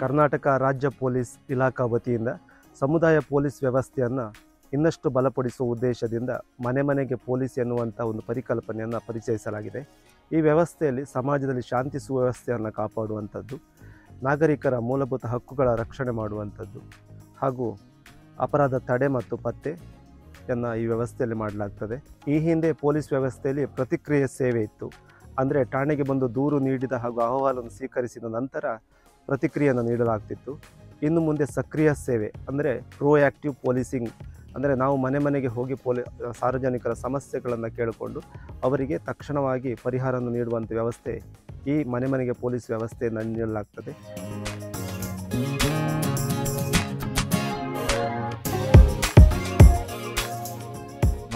ಕರ್ನಾಟಕ ರಾಜ್ಯ ಪೊಲೀಸ್ ಇಲಾಖಾ ವತಿಯಿಂದ ಸಮುದಾಯ ಪೊಲೀಸ್ ವ್ಯವಸ್ಥೆಯನ್ನು ಇನ್ನಷ್ಟು ಬಲಪಡಿಸುವ ಉದ್ದೇಶದಿಂದ ಮನೆ ಮನೆಗೆ ಪೊಲೀಸ್ ಎನ್ನುವಂಥ ಒಂದು ಪರಿಕಲ್ಪನೆಯನ್ನು ಪರಿಚಯಿಸಲಾಗಿದೆ. ಈ ವ್ಯವಸ್ಥೆಯಲ್ಲಿ ಸಮಾಜದಲ್ಲಿ ಶಾಂತಿ ಸುವ್ಯವಸ್ಥೆಯನ್ನು ಕಾಪಾಡುವಂಥದ್ದು, ನಾಗರಿಕರ ಮೂಲಭೂತ ಹಕ್ಕುಗಳ ರಕ್ಷಣೆ ಮಾಡುವಂಥದ್ದು ಹಾಗೂ ಅಪರಾಧ ತಡೆ ಮತ್ತು ಪತ್ತೆಯನ್ನು ಈ ವ್ಯವಸ್ಥೆಯಲ್ಲಿ ಮಾಡಲಾಗ್ತದೆ. ಈ ಹಿಂದೆ ಪೊಲೀಸ್ ವ್ಯವಸ್ಥೆಯಲ್ಲಿ ಪ್ರತಿಕ್ರಿಯೆ ಸೇವೆ ಇತ್ತು. ಅಂದರೆ ಠಾಣೆಗೆ ಬಂದು ದೂರು ನೀಡಿದ ಹಾಗೂ ಅಹವಾಲನ್ನು ಸ್ವೀಕರಿಸಿದ ನಂತರ ಪ್ರತಿಕ್ರಿಯೆಯನ್ನು ನೀಡಲಾಗ್ತಿತ್ತು. ಇನ್ನು ಮುಂದೆ ಸಕ್ರಿಯ ಸೇವೆ ಅಂದರೆ ಪ್ರೋಆ್ಯಕ್ಟಿವ್ ಪೊಲೀಸಿಂಗ್, ಅಂದರೆ ನಾವು ಮನೆ ಮನೆಗೆ ಹೋಗಿ ಸಾರ್ವಜನಿಕರ ಸಮಸ್ಯೆಗಳನ್ನು ಕೇಳಿಕೊಂಡು ಅವರಿಗೆ ತಕ್ಷಣವಾಗಿ ಪರಿಹಾರವನ್ನು ನೀಡುವಂಥ ವ್ಯವಸ್ಥೆ ಈ ಮನೆ ಮನೆಗೆ ಪೊಲೀಸ್ ವ್ಯವಸ್ಥೆಯನ್ನು ನೀಡಲಾಗ್ತದೆ.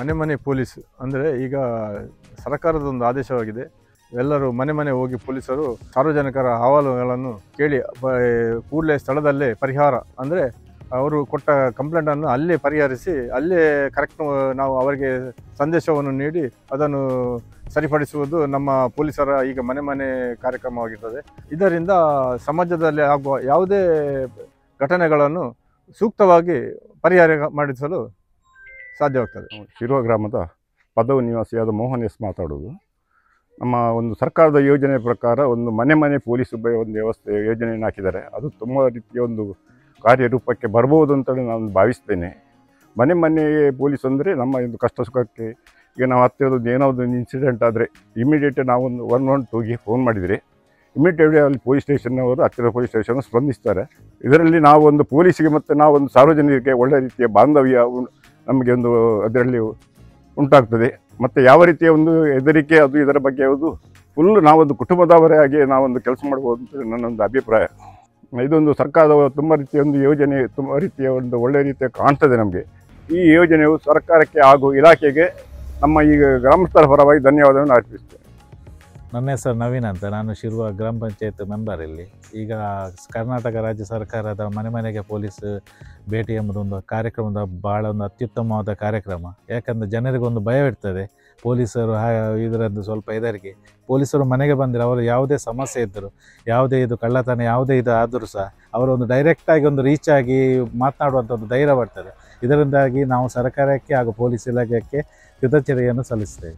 ಮನೆ ಮನೆ ಪೊಲೀಸ್ ಅಂದರೆ ಈಗ ಸರ್ಕಾರದ ಒಂದು ಆದೇಶವಾಗಿದೆ. ಎಲ್ಲರೂ ಮನೆ ಮನೆ ಹೋಗಿ ಪೊಲೀಸರು ಸಾರ್ವಜನಿಕರ ಅಹವಾಲುಗಳನ್ನು ಕೇಳಿ ಕೂಡಲೇ ಸ್ಥಳದಲ್ಲೇ ಪರಿಹಾರ ಅಂದರೆ ಅವರು ಕೊಟ್ಟ ಕಂಪ್ಲೇಂಟನ್ನು ಅಲ್ಲೇ ಪರಿಹರಿಸಿ ಅಲ್ಲೇ ಕರೆಕ್ಟ್ ನಾವು ಅವರಿಗೆ ಸಂದೇಶವನ್ನು ನೀಡಿ ಅದನ್ನು ಸರಿಪಡಿಸುವುದು ನಮ್ಮ ಪೊಲೀಸರ ಈಗ ಮನೆ ಮನೆ ಕಾರ್ಯಕ್ರಮವಾಗಿರ್ತದೆ. ಇದರಿಂದ ಸಮಾಜದಲ್ಲಿ ಆಗುವ ಯಾವುದೇ ಘಟನೆಗಳನ್ನು ಸೂಕ್ತವಾಗಿ ಪರಿಹಾರ ಮಾಡಿಸಲು ಸಾಧ್ಯವಾಗ್ತದೆ. ಶಿರುವ ಗ್ರಾಮದ ಪದವು ನಿವಾಸಿಯಾದ ಮೋಹನ್ ಎಸ್ ಮಾತಾಡೋದು. ನಮ್ಮ ಒಂದು ಸರ್ಕಾರದ ಯೋಜನೆ ಪ್ರಕಾರ ಒಂದು ಮನೆ ಮನೆ ಪೊಲೀಸ್ ಒಂದು ವ್ಯವಸ್ಥೆ ಯೋಜನೆಯನ್ನು ಹಾಕಿದ್ದಾರೆ. ಅದು ತುಂಬ ರೀತಿಯ ಒಂದು ಕಾರ್ಯರೂಪಕ್ಕೆ ಬರ್ಬೋದು ಅಂತೇಳಿ ನಾನು ಭಾವಿಸ್ತೇನೆ. ಮನೆ ಮನೆ ಪೊಲೀಸ್ ಅಂದರೆ ನಮ್ಮ ಒಂದು ಕಷ್ಟ ಸುಖಕ್ಕೆ ಈಗ ನಾವು ಹತ್ತಿರದ್ದು ಏನಾದ್ರು ಒಂದು ಇನ್ಸಿಡೆಂಟ್ ಆದರೆ ಇಮಿಡಿಯೇಟ್ ನಾವೊಂದು 112ಗೆ ಫೋನ್ ಮಾಡಿದರೆ ಇಮಿಡಿಯೇಟ್ಲಿ ಅಲ್ಲಿ ಪೊಲೀಸ್ ಸ್ಟೇಷನ್ನವರು ಹತ್ತಿರ ಪೊಲೀಸ್ ಸ್ಟೇಷನ್ ಸ್ಪಂದಿಸ್ತಾರೆ. ಇದರಲ್ಲಿ ನಾವು ಒಂದು ಪೊಲೀಸಿಗೆ ಮತ್ತು ನಾವೊಂದು ಸಾರ್ವಜನಿಕರಿಗೆ ಒಳ್ಳೆಯ ರೀತಿಯ ಬಾಂಧವ್ಯ ನಮಗೆ ಒಂದು ಅದರಲ್ಲಿ ಉಂಟಾಗ್ತದೆ. ಮತ್ತು ಯಾವ ರೀತಿಯ ಒಂದು ಹೆದರಿಕೆ ಅದು ಇದರ ಬಗ್ಗೆ ಅದು ಫುಲ್ ನಾವೊಂದು ಕುಟುಂಬದವರೇ ಆಗಿ ನಾವೊಂದು ಕೆಲಸ ಮಾಡ್ಬೋದು ಅಂತ ನನ್ನೊಂದು ಅಭಿಪ್ರಾಯ. ಇದೊಂದು ಸರ್ಕಾರದ ತುಂಬ ರೀತಿಯ ಒಂದು ಯೋಜನೆ ತುಂಬ ರೀತಿಯ ಒಂದು ಒಳ್ಳೆಯ ರೀತಿಯ ಕಾಣ್ತದೆ ನಮಗೆ. ಈ ಯೋಜನೆಯು ಸರ್ಕಾರಕ್ಕೆ ಹಾಗೂ ಇಲಾಖೆಗೆ ನಮ್ಮ ಈಗ ಗ್ರಾಮಸ್ಥರ ಪರವಾಗಿ ಧನ್ಯವಾದವನ್ನು ಅರ್ಪಿಸ್ತೇನೆ. ನನ್ನ ಹೆಸರು ನವೀನ್ ಅಂತ. ನಾನು ಶಿರುವ ಗ್ರಾಮ ಪಂಚಾಯತ್ ಮೆಂಬರ್ ಇಲ್ಲಿ. ಈಗ ಕರ್ನಾಟಕ ರಾಜ್ಯ ಸರ್ಕಾರದ ಮನೆ ಮನೆಗೆ ಪೊಲೀಸ್ ಭೇಟಿ ಎಂಬುದೊಂದು ಕಾರ್ಯಕ್ರಮದ ಭಾಳ ಒಂದು ಅತ್ಯುತ್ತಮವಾದ ಕಾರ್ಯಕ್ರಮ. ಯಾಕಂದರೆ ಜನರಿಗೊಂದು ಭಯವಿರ್ತದೆ ಪೊಲೀಸರು ಇದರದ್ದು ಸ್ವಲ್ಪ ಹೆದರಿಕೆ. ಪೊಲೀಸರು ಮನೆಗೆ ಬಂದರೆ ಅವರು ಯಾವುದೇ ಸಮಸ್ಯೆ ಇದ್ದರು, ಯಾವುದೇ ಇದು ಕಳ್ಳತನ ಯಾವುದೇ ಇದು ಆದರೂ ಸಹ ಅವರೊಂದು ಡೈರೆಕ್ಟಾಗಿ ಒಂದು ರೀಚ್ ಆಗಿ ಮಾತನಾಡುವಂಥ ಒಂದು ಧೈರ್ಯ ಬರ್ತದೆ. ಇದರಿಂದಾಗಿ ನಾವು ಸರ್ಕಾರಕ್ಕೆ ಹಾಗೂ ಪೊಲೀಸ್ ಇಲಾಖೆಗೆ ಕೃತಜ್ಞತೆಯನ್ನು ಸಲ್ಲಿಸ್ತೇವೆ.